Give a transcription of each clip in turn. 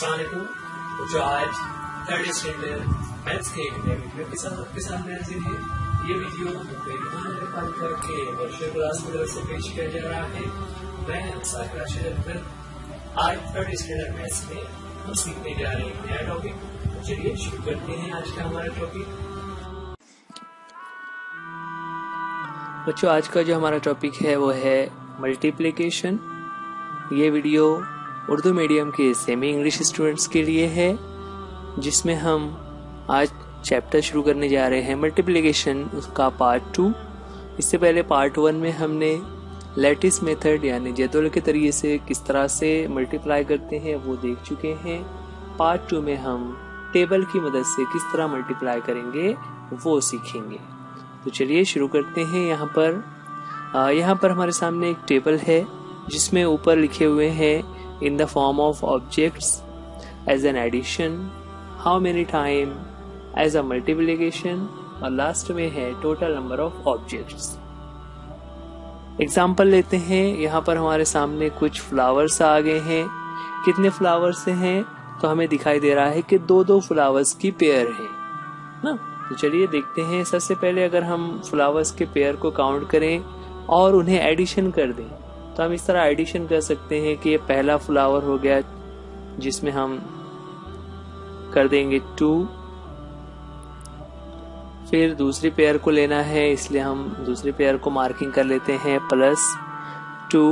अस्सलामुअलैकुम। जो आज थर्ड स्टैंडर्ड मैथ्स के एक नए वीडियो के साथ आपके सामने हाजिर है। ये वीडियो के वर्चुअल क्लास की तरफ से पेश किया जा रहा है। मैं साकिर राशिद अख्तर। आज थर्ड स्टैंडर्ड मैथ्स में हम सीखने जा रहे हैं एक नया टॉपिक। तो चलिए शुरू करते हैं आज का हमारा टॉपिक। बच्चों, आज का जो हमारा टॉपिक है वो है मल्टीप्लिकेशन। ये वीडियो उर्दू मीडियम के सेमी इंग्लिश स्टूडेंट्स के लिए है, जिसमें हम आज चैप्टर शुरू करने जा रहे हैं मल्टीप्लिकेशन उसका पार्ट 2। इससे पहले पार्ट 1 में हमने लैटिस मेथड यानी जदवल के तरीके से किस तरह से मल्टीप्लाई करते हैं वो देख चुके हैं। पार्ट 2 में हम टेबल की मदद से किस तरह मल्टीप्लाई करेंगे वो सीखेंगे। तो चलिए शुरू करते हैं। यहाँ पर हमारे सामने एक टेबल है जिसमें ऊपर लिखे हुए हैं in the form of objects as an addition, how many time as a multiplication, और लास्ट में है total number of objects। Example लेते हैं। यहाँ पर हमारे सामने कुछ फ्लावर्स आ गए हैं। कितने फ्लावर्स हैं तो हमें दिखाई दे रहा है कि दो फ्लावर्स की पेयर है ना। तो चलिए देखते हैं। सबसे पहले अगर हम फ्लावर्स के पेयर को काउंट करें और उन्हें एडिशन कर दें तो हम इस तरह एडिशन कर सकते हैं कि ये पहला फ्लावर हो गया जिसमें हम कर देंगे 2। फिर दूसरी पेयर को लेना है, इसलिए हम दूसरी पेयर को मार्किंग कर लेते हैं +2।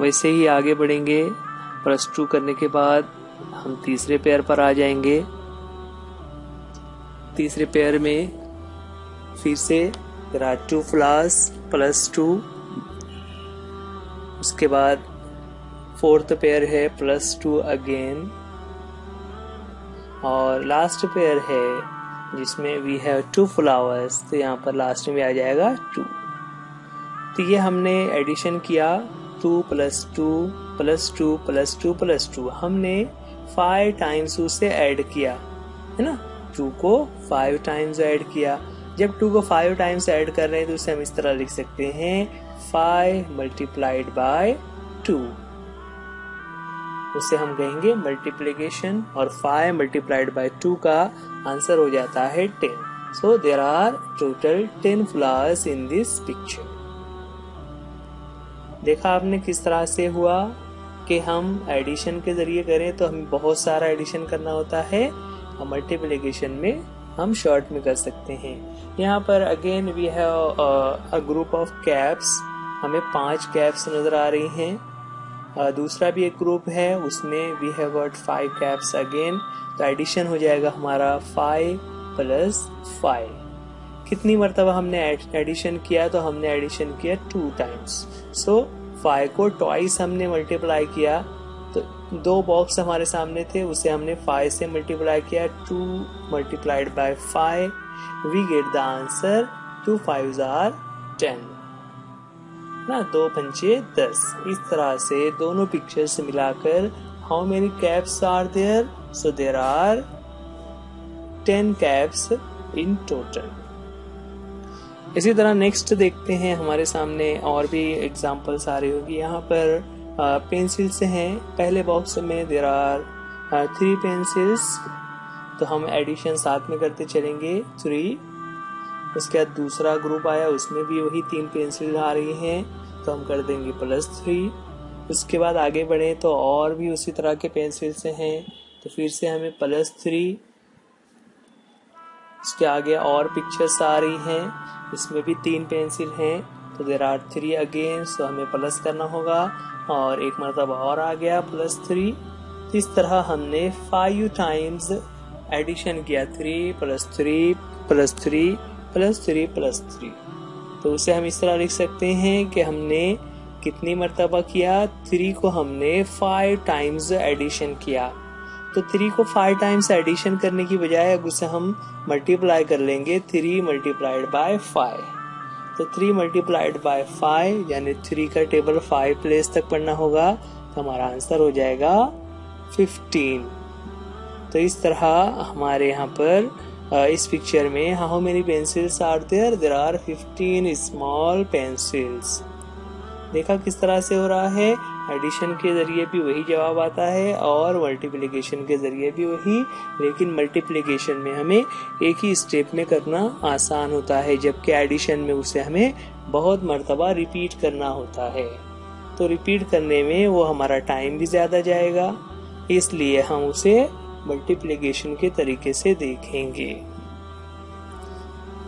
वैसे ही आगे बढ़ेंगे। +2 करने के बाद हम तीसरे पेयर पर आ जाएंगे। तीसरे पेयर में फिर से there are 2 flowers +2। उसके बाद फोर्थ पेयर है +2 अगेन, और लास्ट पेयर है जिसमें we have 2 flowers, तो यहाँ पर लास्ट में आ जाएगा 2। तो ये हमने एडिशन किया 2 + 2 + 2 + 2 + 2। हमने 5 टाइम्स उसे ऐड किया है ना। 2 को 5 टाइम्स ऐड किया। जब 2 को 5 टाइम्स ऐड कर रहे हैं तो उसे हम इस तरह लिख सकते हैं 5 × 2। उसे हम कहेंगे मल्टीप्लिकेशन, और 5 × 2 का आंसर हो जाता है 10। So there are total 10 flowers in this picture. देखा आपने किस तरह से हुआ कि हम एडिशन के जरिए करें तो हमें बहुत सारा एडिशन करना होता है, और मल्टीप्लिकेशन में हम शॉर्ट में कर सकते हैं। यहाँ पर again we have a group of caps. हमें 5 कैप्स नजर आ रही हैं। दूसरा भी एक ग्रुप है, उसमें we have got 5 caps again. तो एडिशन हो जाएगा हमारा 5 + 5। कितनी मरतबा हमने एडिशन किया तो हमने एडिशन किया 2 टाइम्स। सो 5 को ट्वाइस हमने मल्टीप्लाई किया। तो 2 बॉक्स हमारे सामने थे, उसे हमने 5 से मल्टीप्लाई किया। 2 × 5 we get the answer 2 5s are 10 ना। 2 पंचे 10। इस तरह से दोनों पिक्चर्स मिलाकर how many caps are there? So there are 10 caps in total. इसी तरह नेक्स्ट देखते हैं। हमारे सामने और भी एग्जांपल्स आ रही होगी। यहाँ पर पेंसिल्स हैं। पहले बॉक्स में देयर आर 3 पेंसिल्स, तो हम एडिशन साथ में करते चलेंगे 3। उसके बाद दूसरा ग्रुप आया, उसमें भी वही 3 पेंसिल आ रही हैं, तो हम कर देंगे +3। उसके बाद आगे बढ़े तो और भी उसी तरह के पेंसिल्स हैं, तो फिर से हमें +3। उसके आगे और पिक्चर्स आ रही हैं, इसमें भी 3 पेंसिल हैं, तो देयर आर 3 अगेन। सो हमें प्लस करना होगा, और एक मरतबा और आ गया +3। इस तरह हमने 5 टाइम्स एडिशन किया 3 + 3 + 3 + 3 + 3। तो उसे हम इस तरह लिख सकते हैं कि हमने कितनी मरतबा किया। 3 को हमने 5 टाइम्स एडिशन किया। तो 3 को 5 टाइम्स एडिशन करने की बजाय अब उसे हम मल्टीप्लाई कर लेंगे 3 × 5। तो 3 × 5 यानी 3 का टेबल 5 प्लेस तक पढ़ना होगा, तो हमारा आंसर हो जाएगा 15। तो इस तरह हमारे यहाँ पर इस पिक्चर में how many pencils are there? There are 15 small pencils देखा किस तरह से हो रहा है, एडिशन के जरिए भी वही जवाब आता है और मल्टीप्लिकेशन के जरिए भी वही, लेकिन मल्टीप्लिकेशन में हमें एक ही स्टेप में करना आसान होता है, जबकि एडिशन में उसे हमें बहुत मर्तबा रिपीट करना होता है। तो रिपीट करने में वो हमारा टाइम भी ज्यादा जाएगा, इसलिए हम उसे मल्टीप्लिकेशन के तरीके से देखेंगे।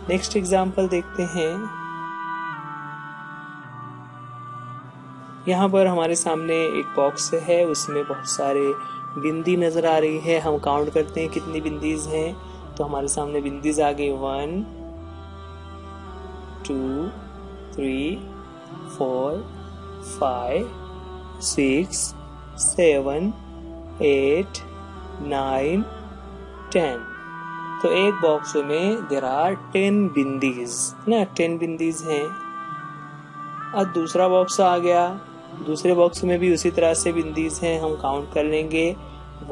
नेक्स्ट एग्जाम्पल देखते हैं। यहाँ पर हमारे सामने एक बॉक्स है, उसमें बहुत सारे बिंदी नजर आ रही है। हम काउंट करते हैं कितनी बिंदीज हैं। तो हमारे सामने बिंदीज आ गई 1 2 3 4 5 6 7 8 9 10। तो एक बॉक्स में देयर आर 10 बिंदीज ना, 10 बिंदीज हैं। अब दूसरा बॉक्स आ गया, दूसरे बॉक्स में भी उसी तरह से बिंदीज हैं। हम काउंट कर लेंगे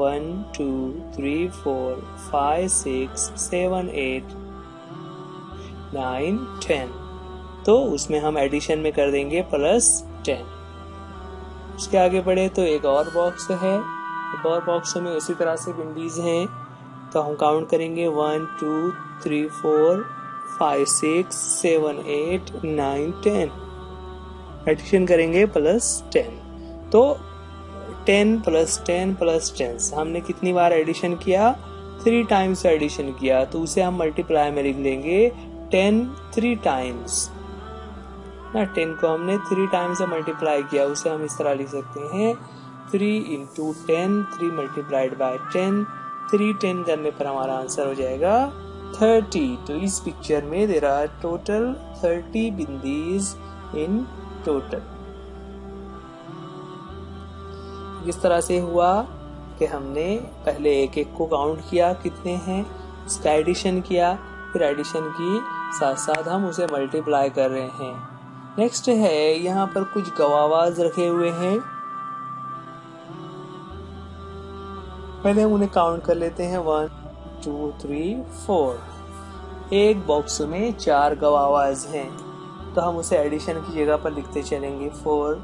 1 2 3 4 5 6 7 8 9 10। तो उसमें हम एडिशन में कर देंगे +10। उसके आगे बढ़े तो एक और बॉक्स है, एक और बॉक्स में उसी तरह से बिंदीज हैं। तो हम काउंट करेंगे 1 2 3 4 5 6 7 8 9 10। एडिशन करेंगे +10। तो 10 + 10 + 10 हमने कितनी बार एडिशन किया, 3 टाइम्स एडिशन किया, तो उसे हम मल्टीप्लाई में लिख लेंगे 10 3 टाइम्स ना। 10 को हमने 3 टाइम्स से मल्टीप्लाई किया, उसे हम इस तरह लिख सकते हैं 3 × 10, 3 × 10, 3 10 करने पर हमारा आंसर हो जाएगा 30। तो इस पिक्चर में there are total 30 bindis in total. इस तरह से हुआ कि हमने पहले एक एक को काउंट किया कितने हैं, उसका एडिशन किया, फिर एडिशन की साथ साथ हम उसे मल्टीप्लाई कर रहे हैं। नेक्स्ट है, यहाँ पर कुछ गवावाज रखे हुए हैं। पहले हम उन्हें काउंट कर लेते हैं 1 2 3 4। एक बॉक्स में 4 गवावाज हैं, तो हम उसे एडिशन की जगह पर लिखते चलेंगे 4।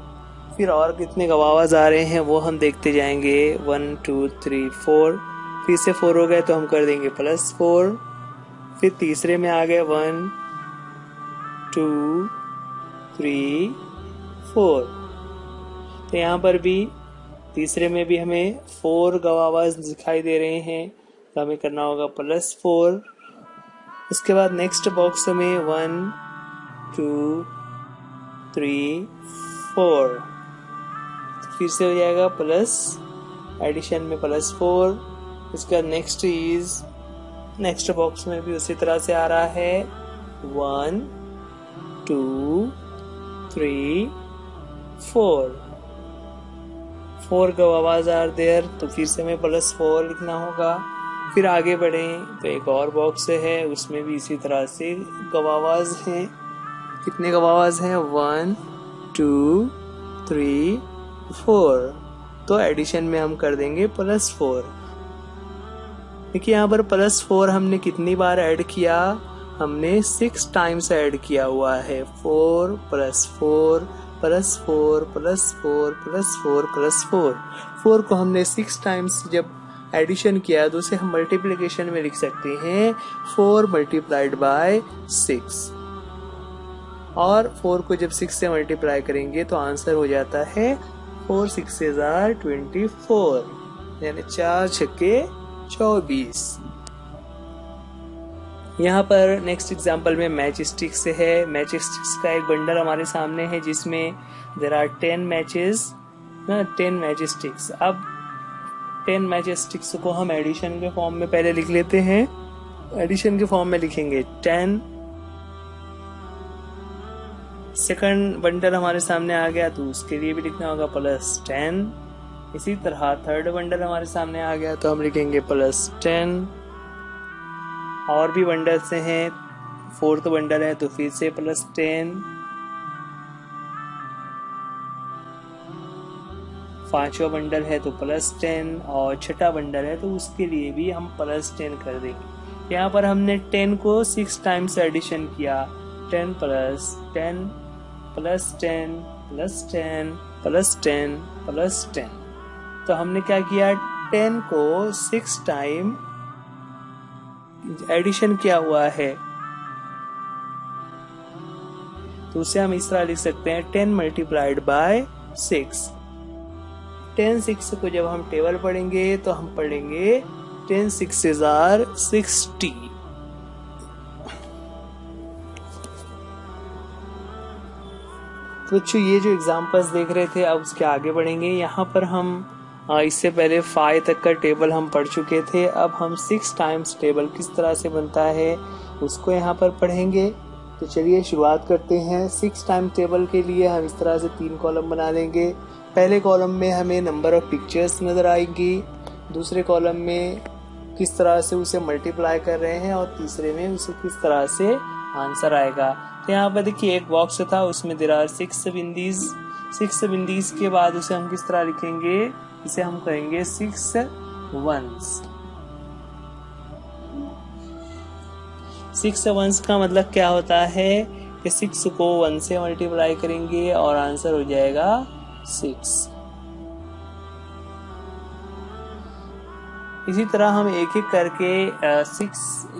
फिर और कितने गवावाज आ रहे हैं वो हम देखते जाएंगे 1 2 3 4। फिर से 4 हो गए तो हम कर देंगे +4। फिर तीसरे में आ गए 1 2 3 4। तो यहाँ पर भी तीसरे में भी हमें 4 गवावाज दिखाई दे रहे हैं, तो हमें करना होगा +4। उसके बाद नेक्स्ट बॉक्स में 1 2 3 4। फिर से हो जाएगा प्लस, एडिशन में +4। इसका नेक्स्ट बॉक्स में भी उसी तरह से आ रहा है 1 2 3 4। 4 गवावाज आर देयर, तो फिर से हमें +4 लिखना होगा। फिर आगे बढ़ें तो एक और बॉक्स है, उसमें भी इसी तरह से गवावाज हैं। कितने गवावाज हैं 1 2 3 4। तो एडिशन में हम कर देंगे +4। देखिए यहाँ पर +4 हमने कितनी बार ऐड किया, हमने 6 टाइम्स ऐड किया हुआ है। 4 + 4 + 4 + 4 + 4 + 4। 4 को हमने 6 टाइम्स जब एडिशन किया तो उसे हम मल्टीप्लिकेशन में लिख सकते हैं 4 × 6। और 4 को जब 6 से मल्टीप्लाई करेंगे तो आंसर हो जाता है 4 6 = 24, यानी 4 छक्के 24। यहाँ पर नेक्स्ट एग्जांपल में मैच स्टिक्स है। मैच स्टिक्स का एक बंडल हमारे सामने है जिसमें देयर आर 10 मैचेस ना, 10 मैच स्टिक्स। अब 10 मैच स्टिक्स को हम एडिशन के फॉर्म में पहले लिख लेते हैं। एडिशन के फॉर्म में लिखेंगे 10। सेकंड बंडल हमारे सामने आ गया तो उसके लिए भी लिखना होगा +10। इसी तरह थर्ड बंडल हमारे सामने आ गया तो हम लिखेंगे +10। और भी बंडल से हैं, फोर्थ बंडल है तो फिर से +10। पांचवा बंडल है तो +10 और छठा बंडल है तो उसके लिए भी हम +10 कर देंगे। यहाँ पर हमने 10 को 6 टाइम्स एडिशन किया, 10 + 10 + 10 प्लस 10 प्लस 10 प्लस 10। तो हमने क्या किया, 10 को 6 टाइम एडिशन किया हुआ है, तो उसे हम इस तरह लिख सकते हैं 10 मल्टीप्लाइड बाय 6। 10 6 को जब हम टेबल पढ़ेंगे तो हम पढ़ेंगे 10 6s are 60। तो ये जो एग्जांपल्स देख रहे थे, अब उसके आगे बढ़ेंगे। यहाँ पर हम इससे पहले 5 तक का टेबल हम पढ़ चुके थे। अब हम 6 टाइम्स टेबल किस तरह से बनता है उसको यहाँ पर पढ़ेंगे। तो चलिए शुरुआत करते हैं। 6 टाइम टेबल के लिए हम इस तरह से 3 कॉलम बना लेंगे। पहले कॉलम में हमें नंबर ऑफ पिक्चर्स नजर आएगी, दूसरे कॉलम में किस तरह से उसे मल्टीप्लाई कर रहे हैं, और तीसरे में उसे किस तरह से आंसर आएगा। तो यहाँ पर देखिए एक बॉक्स था, उसमें देयर आर 6 बिंदीज। 6 बिंदीज के बाद उसे हम किस तरह लिखेंगे, इसे हम कहेंगे 6 वंस। 6 वंस का मतलब क्या होता है कि 6 को 1 से मल्टीप्लाई करेंगे और आंसर हो जाएगा 6। इसी तरह हम एक एक करके 6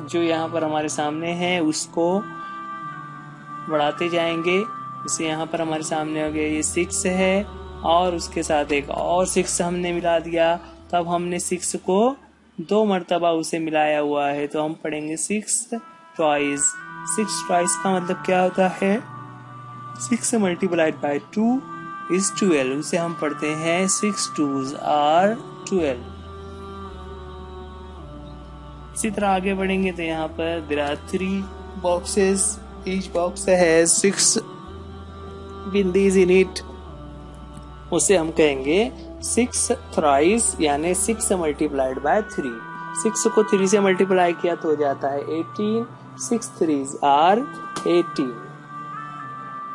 जो यहाँ पर हमारे सामने है उसको बढ़ाते जाएंगे। इसे यहाँ पर हमारे सामने हो गया, ये 6 है और उसके साथ एक और 6 हमने मिला दिया। तब हमने 6 को 2 मर्तबा उसे मिलाया हुआ है, तो हम पढ़ेंगे 6 ट्वाइस। 6 ट्वाइस का मतलब क्या होता है, 6 मल्टीप्लाइड बाय 2 इज 12। उसे हम पढ़ते हैं 6 2s are 12। इसी तरह आगे बढ़ेंगे तो यहाँ पर there are 3 boxes, each box has 6 bindis in it। उसे हम कहेंगे 6 thrice, यानी 6 मल्टीप्लाइड बाय 3। 6 को 3 से मल्टीप्लाई किया तो हो जाता है 18। 6 3s are 18।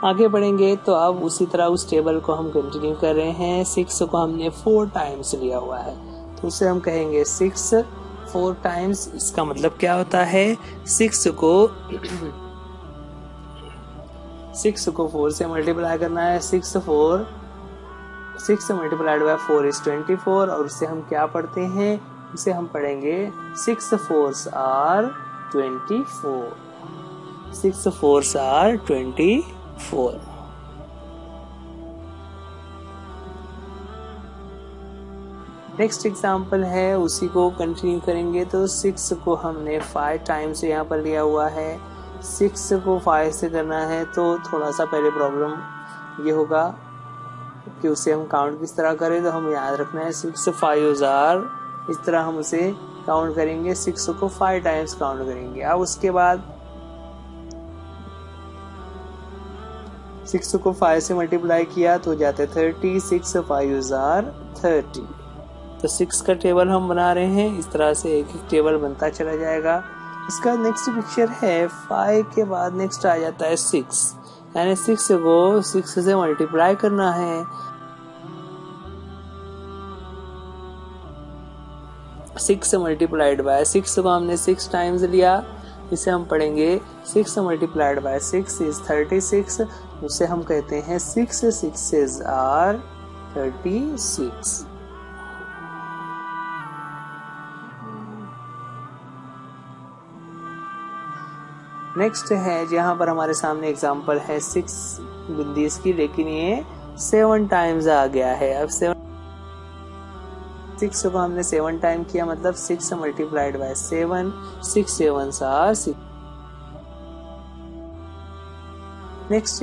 आगे बढ़ेंगे तो अब उसी तरह उस टेबल को हम कंटिन्यू कर रहे हैं। 6 को हमने 4 टाइम्स लिया हुआ है, तो उसे हम कहेंगे 6 4 टाइम्स। इसका मतलब क्या होता है, 6 को 4 से मल्टीप्लाई करना है। 6 मल्टीप्लाइड बाय 4 इज 24, और उससे हम क्या पढ़ते हैं, उसे हम पढ़ेंगे 6 4s are 24। 6 4s are 24। Next example है, उसी को कंटिन्यू करेंगे। तो 6 को हमने 5 टाइम्स यहाँ पर लिया हुआ है। 6 को 5 से करना है तो थोड़ा सा पहले प्रॉब्लम ये होगा कि उसे हम काउंट किस तरह करें। तो हम याद रखना है 6 5s are, इस तरह हम उसे काउंट करेंगे। 6 को 5 टाइम्स काउंट करेंगे। अब उसके बाद 6 को 5 से मल्टीप्लाई किया तो हो जाते 30। 6 5s are 30। तो 6 का टेबल हम बना रहे हैं। इस तरह से एक एक टेबल बनता चला जाएगा। इसका नेक्स्ट पिक्चर है 5 के बाद नेक्स्ट आ जाता है 6, यानी 6 को 6 से मल्टीप्लाई करना है। 6 मल्टीप्लाइड बाय 6 को हमने 6 टाइम्स लिया। इसे हम पढ़ेंगे 6 मल्टीप्लाइड बाय 6 इज 36। उसे हम कहते हैं 6 6s are 36। नेक्स्ट है जहाँ पर हमारे सामने एग्जांपल है 6 बिंदीज की, लेकिन ये 7 टाइम्स आ गया है। अब 6 को हमने 7 टाइम किया, मतलब 6 multiplied by 7, 6 7s are 6। Next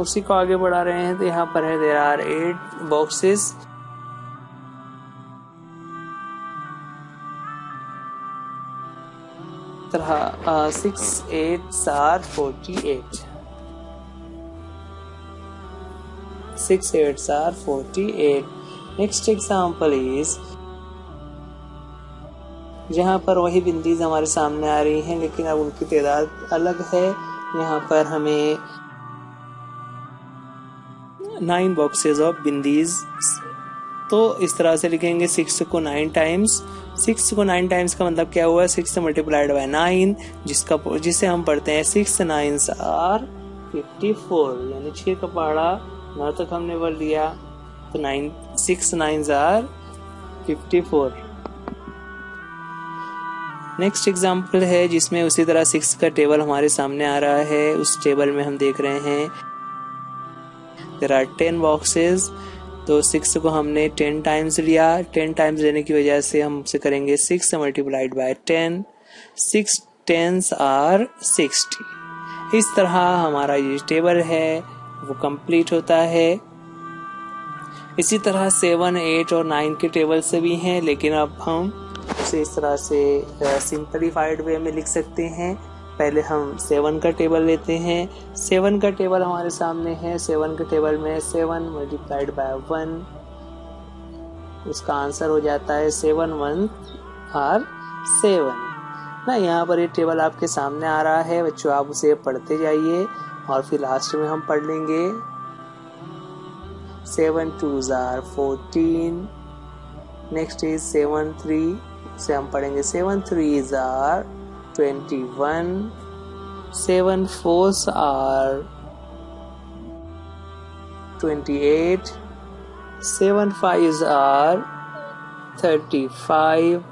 उसी को आगे बढ़ा रहे हैं। तो यहाँ पर है देयर आर 8 बॉक्सेस। तरह 6 8s are 48। 6 8s are 48। Next example is, जहाँ पर वही बिंदीज हमारे सामने आ रही हैं, लेकिन अब उनकी तादाद अलग है। यहाँ पर हमें 9 बॉक्सेस ऑफ बिंदीज, तो इस तरह से लिखेंगे 6 को 9 टाइम्स। 6 को 9 टाइम्स का मतलब क्या हुआ, 6 मल्टीप्लाइड बाय 9, जिसे हम पढ़ते हैं 6 9s are 54, यानी 6 का पहाड़ा 9 तक हमने पढ़ लिया, तो 6 9s are 54। नेक्स्ट एग्जाम्पल है जिसमें उसी तरह 6 का टेबल हमारे सामने आ रहा है। उस टेबल में हम देख रहे हैं देयर आर 10 बॉक्सेस। तो 6 को हमने 10 टाइम्स लिया। 10 टाइम्स लेने की वजह से हम उसे करेंगे 6 मल्टीप्लाइड बाय 10। 6 10s are 60। इस तरह हमारा ये टेबल है वो कंप्लीट होता है। इसी तरह 7 8 और 9 के टेबल से भी हैं, लेकिन अब हम उसे इस तरह से सिंपलीफाइड वे में लिख सकते हैं। पहले हम 7 का टेबल लेते हैं। 7 का टेबल हमारे सामने है। 7 के टेबल में 7 मल्टीप्लाइड बाय 1, उसका आंसर हो जाता है 7 1 आर 7 ना। यहाँ पर ये टेबल आपके सामने आ रहा है बच्चों, आप उसे पढ़ते जाइए और फिर लास्ट में हम पढ़ लेंगे 7 2s are 14। नेक्स्ट इज 7 3 से हम पढ़ेंगे 7 3s are 21। 7 4s are 28। 7 5s are 35।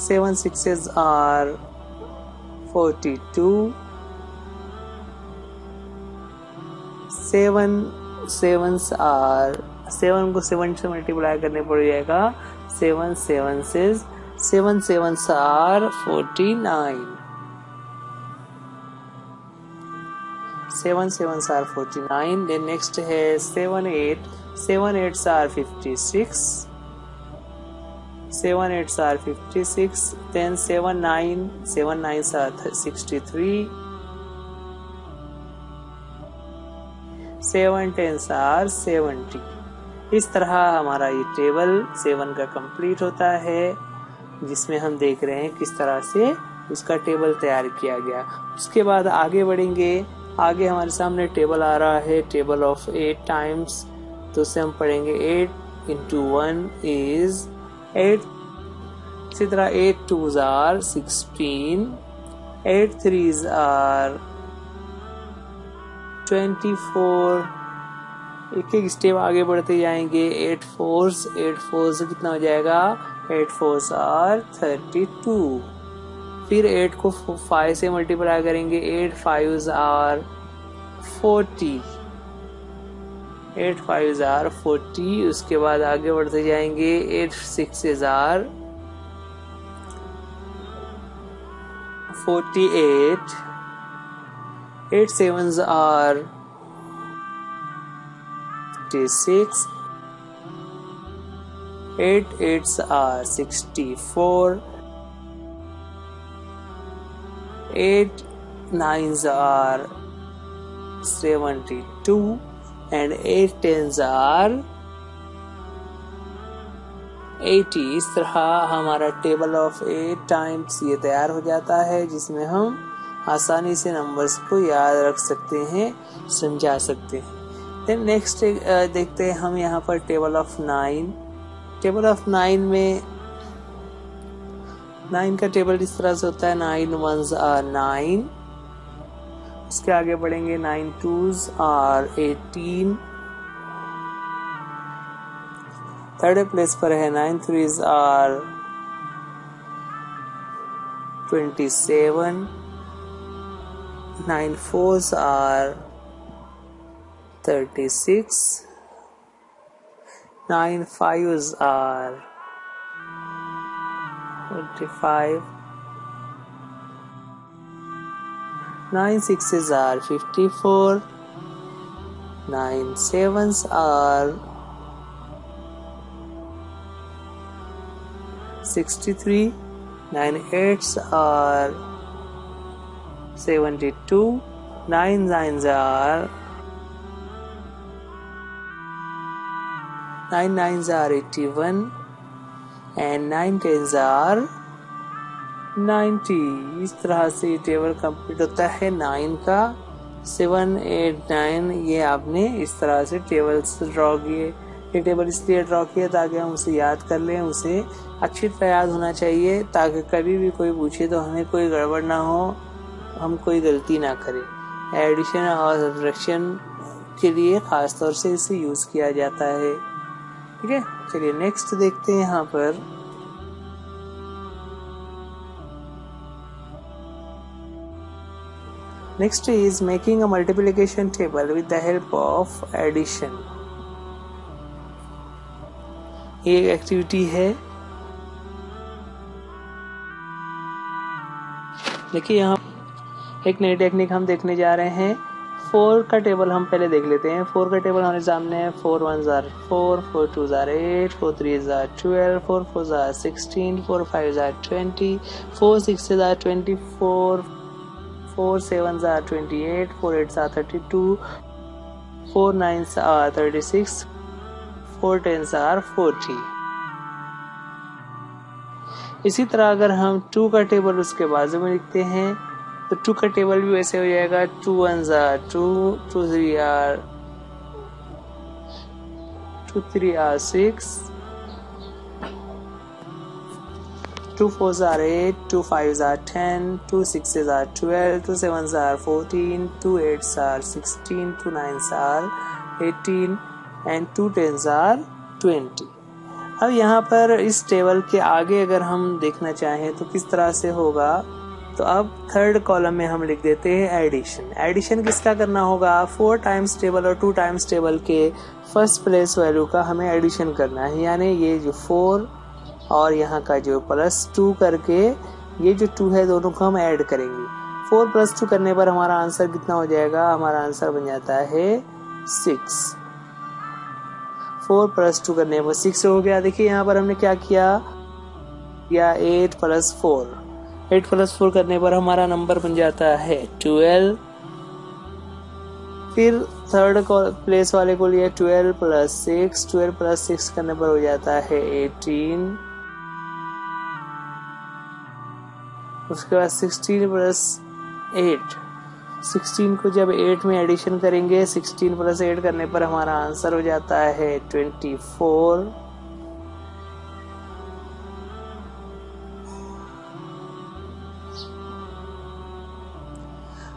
7 6s are 42। 7 7s are 7 को 7 से मल्टीप्लाई करने पड़ जाएगा। 7 7s are 49। 7 7s are 49। then next है 7 8। 7 8s are 56। 7 8s are 56। then 7 9। 7 9s are 63। 7 10s are 70। इस तरह हमारा ये टेबल 7 का कंप्लीट होता है, जिसमें हम देख रहे हैं किस तरह से उसका टेबल तैयार किया गया। उसके बाद आगे बढ़ेंगे। आगे हमारे सामने टेबल आ रहा है, टेबल ऑफ 8 टाइम्स। तो उसे हम पढ़ेंगे 8 into 1 is 8। इसी तरह 8 2s are 16। 8 3s are 24। एक एक स्टेप आगे बढ़ते जाएंगे। 8 4s कितना हो जाएगा? 8 4s are 32। फिर 8 को 5 से मल्टीप्लाई करेंगे। 8 5s are 40। 8 5s are 40। उसके बाद आगे बढ़ते जाएंगे। 8 6s are 48। 8 7s are 56। 8 8s are 64। 8 9s are 72 and 8 10s are 80। इस तरह हमारा टेबल ऑफ 8 टाइम्स ये तैयार हो जाता है, जिसमें हम आसानी से नंबर्स को याद रख सकते हैं, समझा सकते हैं। देन नेक्स्ट देखते हैं हम यहाँ पर टेबल ऑफ 9। टेबल ऑफ 9 में 9 का टेबल इस तरह से होता है। 9 1s are 9। उसके आगे बढ़ेंगे। 9 2s are 18। थर्ड प्लेस पर है 9 3s are 27। 9 4s are 36। 9 5s are 45। 9 6s are 54। 9 7s are 63। 9 8s are 72। 9 9s are 9 9s are 81 and 9 10s are 90। इस तरह से ये टेबल कंप्लीट होता है 9 का। 7 8 9 ये आपने इस तरह से टेबल्स ड्रॉ किए। ये टेबल इसलिए ड्रॉ किया ताकि हम उसे याद कर लें, उसे अच्छी तरह याद होना चाहिए ताकि कभी भी कोई पूछे तो हमें कोई गड़बड़ ना हो, हम कोई गलती ना करें। एडिशन और सब्ट्रैक्शन के लिए खास तौर से इसे यूज किया जाता है। ठीक है, चलिए नेक्स्ट देखते हैं यहाँ पर। Next is making a multiplication table with the help of addition. ये एक एक्टिविटी है। देखिए यहाँ एक नई टेक्निक हम देखने जा रहे हैं। 4 का टेबल हम पहले देख लेते हैं। 4 का टेबल हमारे सामने है। 4 1 jar 4, 4 2 jar 8, 4 3 jar 12, 4 4 jar 16, 4 5 jar 20, 4 6 jar 24, 4 7 jar 28, 4 8 jar 32, 4 9 jar 36, 4 10 jar 40। इसी तरह अगर हम 2 का टेबल उसके बाजू में लिखते हैं तो 2 का टेबल भी वैसे हो जाएगा। 2 1 जार 2, 2 3 आर 2 3 आर 6, 2 4 जार 8, 2 5 जार 10, 2 6 जार 12, 2 7 जार 14, 2 8 जार 16, 2 9 जार 18 एंड 2 10 जार 20। अब यहाँ पर इस टेबल के आगे अगर हम देखना चाहें तो किस तरह से होगा, तो अब 3rd कॉलम में हम लिख देते हैं एडिशन। एडिशन किसका करना होगा? 4 टाइम्स टेबल और 2 टाइम्स टेबल के फर्स्ट प्लेस वैल्यू का हमें एडिशन करना है, यानी ये जो 4 और यहाँ का जो +2 करके ये जो 2 है दोनों को हम ऐड करेंगे। 4 + 2 करने पर हमारा आंसर कितना हो जाएगा? हमारा आंसर बन जाता है 6। 4 + 2 करने पर 6 हो गया। देखिए यहाँ पर हमने क्या किया, या 8 + 4, 8 + 4 करने पर हमारा नंबर बन जाता है 12। फिर 3rd प्लेस वाले को लिया 12 + 6, 12 + 6 करने पर हो जाता है 18। उसके बाद 16 + 8, 16 को जब 8 में एडिशन करेंगे, 16 + 8 करने पर हमारा आंसर हो जाता है 24।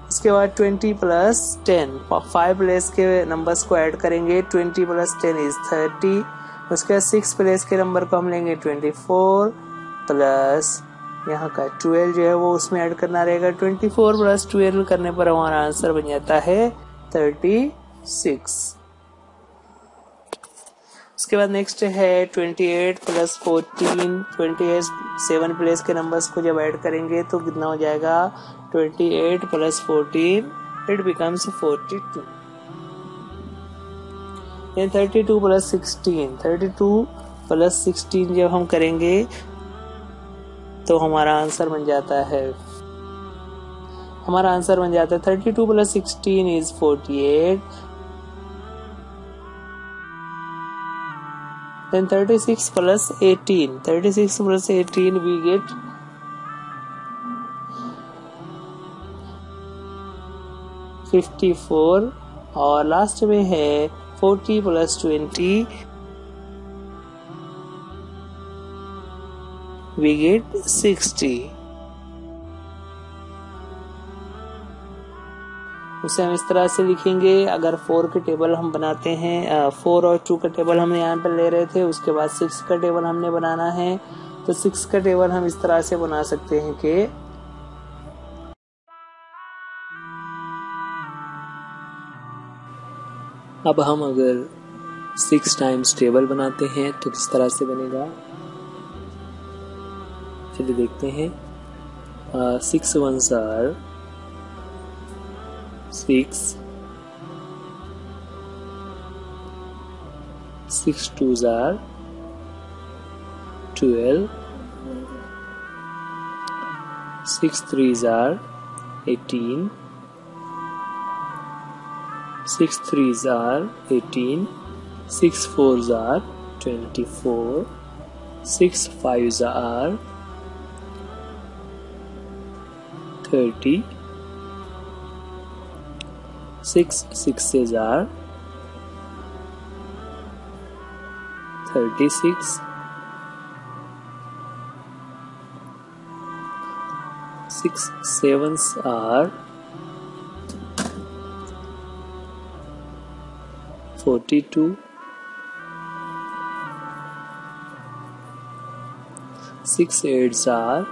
उसके बाद 20 + 10, 5 प्लेस के नंबर्स को ऐड करेंगे। 20 + 10 इज 30। उसके बाद 6 प्लेस के नंबर को हम लेंगे 24 प्लस यहाँ का 12 जो है वो उसमें ऐड करना रहेगा। 24 + 12 करने पर हमारा आंसर बन जाता है 36। उसके बाद नेक्स्ट है 28 + 14, 28 7 प्लेस के नंबर्स को जब ऐड करेंगे तो कितना हो जाएगा? 28 + 14, इट बिकम्स 42। 32 + 16, 32 + 16 जब हम करेंगे तो हमारा आंसर बन जाता है 32 + 16 इज 48। Then 36 + 18, 36 + 18 we get 54। और लास्ट में है 40 + 20 we get 60। उसे हम इस तरह से लिखेंगे। अगर 4 के टेबल हम बनाते हैं, 4 और 2 का टेबल हमने यहाँ पर ले रहे थे, उसके बाद 6 का टेबल हमने बनाना है, तो 6 का टेबल हम इस तरह से बना सकते हैं कि अब हम अगर 6 टाइम्स टेबल बनाते हैं तो किस तरह से बनेगा, चलिए देखते हैं। 6 1s are 6, 6 2s are 12, 6 3s are 18, 6 3s are 18, 6 4s are 24, 6 5s are 30, 6 6s are 36, 6 sevens are 42, 6 eights are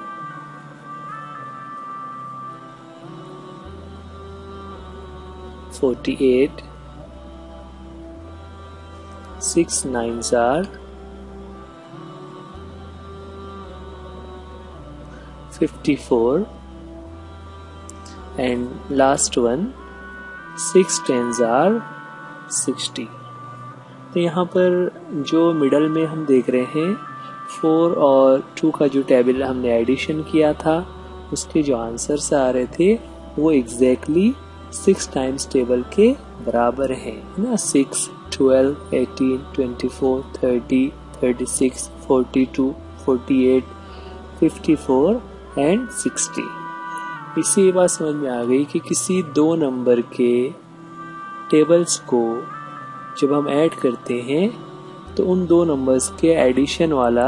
48, 6 nines are 54, and last one 6 tens are 60। तो यहाँ पर जो मिडल में हम देख रहे हैं 4 और 2 का जो टेबल हमने एडिशन किया था उसके जो आंसर्स आ रहे थे वो एग्जैक्टली 6 टाइम्स टेबल के बराबर है ना। 6, 12, 18, 24, 30, 36, 42, 48, 54 एंड 60। इससे ये बात समझ में आ गई कि किसी दो नंबर के टेबल्स को जब हम ऐड करते हैं तो उन दो नंबर्स के एडिशन वाला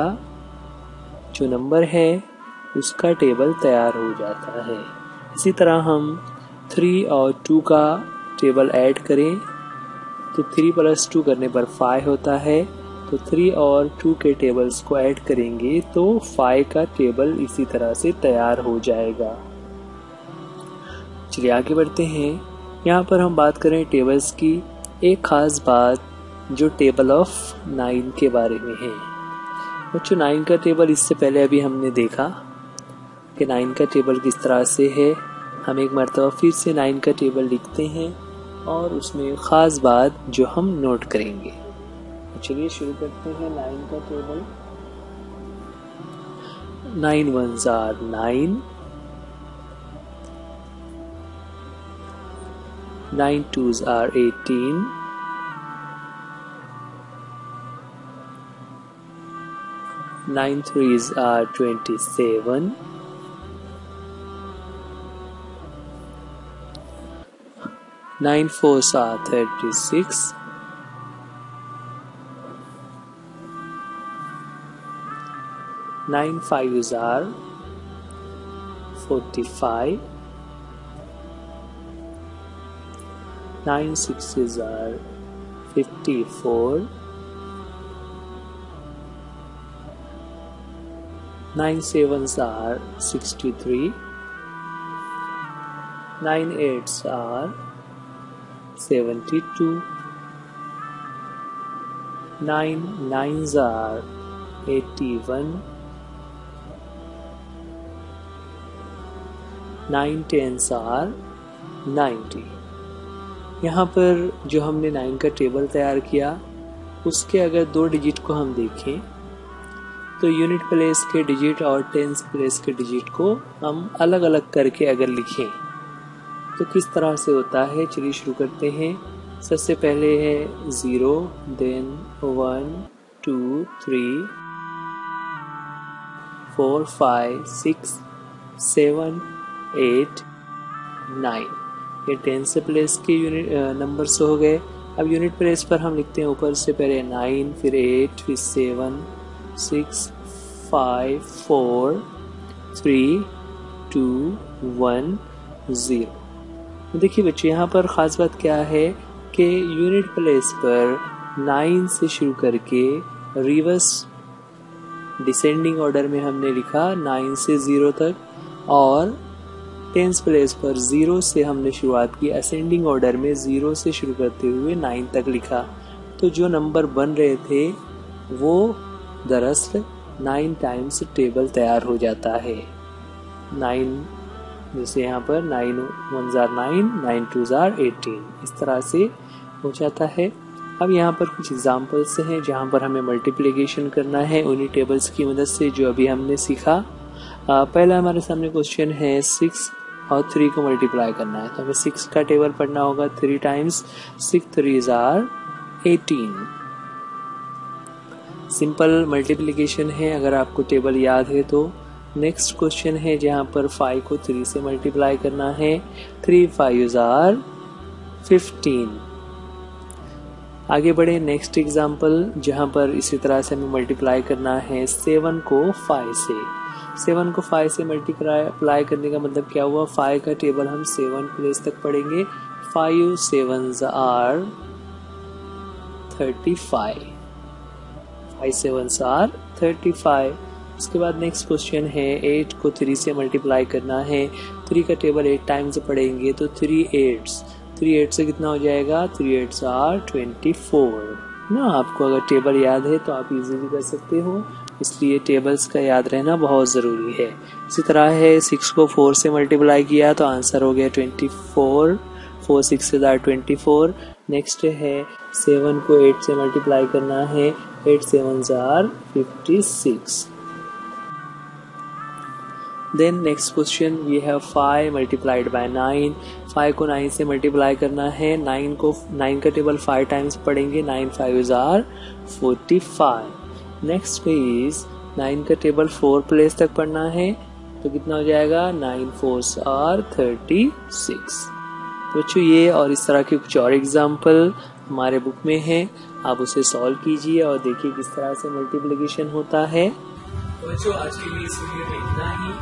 जो नंबर है उसका टेबल तैयार हो जाता है। इसी तरह हम 3 और 2 का टेबल ऐड करें तो 3 + 2 करने पर 5 होता है। तो 3 और 2 के टेबल्स को ऐड करेंगे तो 5 का टेबल इसी तरह से तैयार हो जाएगा। चलिए आगे बढ़ते हैं। यहाँ पर हम बात करें टेबल्स की। एक खास बात जो टेबल ऑफ 9 के बारे में है। बच्चों 9 का टेबल इससे पहले अभी हमने देखा कि 9 का टेबल किस तरह से है। हम एक मरतबा फिर से 9 का टेबल लिखते हैं और उसमें ख़ास बात जो हम नोट करेंगे। चलिए शुरू करते हैं 9 का table. 9 ones are 9, 9 twos are 18, 9 threes are 27, 9 fours are 36, 9 fives are 45, 9 sixes are 54, 9 sevens are 63, 9 eights are 72, 9 nines are 81, 9 tens are 90। यहाँ पर जो हमने 9 का टेबल तैयार किया उसके अगर 2 डिजिट को हम देखें तो यूनिट प्लेस के डिजिट और टेंस प्लेस के डिजिट को हम अलग अलग करके अगर लिखें तो किस तरह से होता है। चलिए शुरू करते हैं। सबसे पहले है 0, देन 1, 2, 3, 4, 5, 6, 7, 8, 9। ये टेंस प्लेस के यूनिट नंबर्स हो गए। अब यूनिट प्लेस पर हम लिखते हैं ऊपर से पहले 9, फिर 8, फिर 7, 6, 5, 4, 3, 2, 1, 0। देखिए बच्चों यहाँ पर ख़ास बात क्या है कि यूनिट प्लेस पर 9 से शुरू करके रिवर्स डिसेंडिंग ऑर्डर में हमने लिखा 9 से 0 तक, और टेंस प्लेस पर 0 से हमने शुरुआत की असेंडिंग ऑर्डर में 0 से शुरू करते हुए 9 तक लिखा। तो जो नंबर बन रहे थे वो दरअसल 9 टाइम्स टेबल तैयार हो जाता है। 9 जैसे यहाँ पर 9 ones are 9, 9 twos are 18, इस तरह से हो जाता है। अब यहाँ पर कुछ एग्जाम्पल्स हैं जहाँ पर हमें मल्टीप्लिकेशन करना है उन्हीं टेबल्स की मदद से जो अभी हमने सीखा। पहला हमारे सामने क्वेश्चन है 6 और 3 को मल्टीप्लाई करना है। तो हमें 6 का टेबल पढ़ना होगा 3 times. 6 threes are 18। Simple multiplication है अगर आपको टेबल याद है तो। नेक्स्ट क्वेश्चन है जहाँ पर 5 को 3 से मल्टीप्लाई करना है। 3 5s are 15। आगे बढ़े नेक्स्ट एग्जाम्पल, जहाँ पर इसी तरह से हमें मल्टीप्लाई करना है 7 को 5 से। 7 को 5 से मल्टीप्लाई करने का मतलब क्या हुआ, 5 का टेबल हम 7 प्लेस तक पढ़ेंगे। 5 7s are 35, 5 7s are 35। उसके बाद नेक्स्ट क्वेश्चन है 8 को 3 से मल्टीप्लाई करना है। 3 का टेबल 8 टाइम्स पढ़ेंगे तो 3 8 से कितना हो जाएगा, 3 8s are 24 ना। आपको अगर टेबल याद है तो आप इजीली कर सकते हो, इसलिए टेबल्स का याद रहना बहुत ज़रूरी है। इसी तरह है 6 को 4 से मल्टीप्लाई किया तो आंसर हो गया 24, 4 6 are 24। नेक्स्ट है 7 को 8 से मल्टीप्लाई करना है, 8 7s are 56। Then next question we have 5 multiplied by 9। 5 को 9 से मल्टीप्लाई करना है। 9 का टेबल 5 टाइम्स पढ़ेंगे, 9 5s are 45। नेक्स्ट पेज 9 का टेबल 4 प्लेस तक पढ़ना है तो कितना हो जाएगा, 9 4s are 36। तो बच्चों ये और इस तरह के कुछ और एग्जाम्पल हमारे बुक में हैं, आप उसे सॉल्व कीजिए और देखिए किस तरह से मल्टीप्लिकेशन होता है। तो बच्चों आज के लिए इस वीडियो में इतना ही।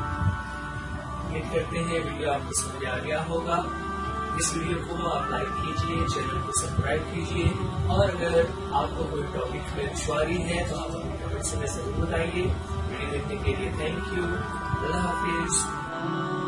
उम्मीद करते हैं वीडियो आपको समझ आ गया होगा। इस वीडियो को आप लाइक कीजिए, चैनल को सब्सक्राइब कीजिए और अगर आपको कोई टॉपिक में दुश्वारी है तो आप अपने कमेंट में जरूर बताइए। वीडियो देखने के लिए थैंक यू। Allah Hafiz.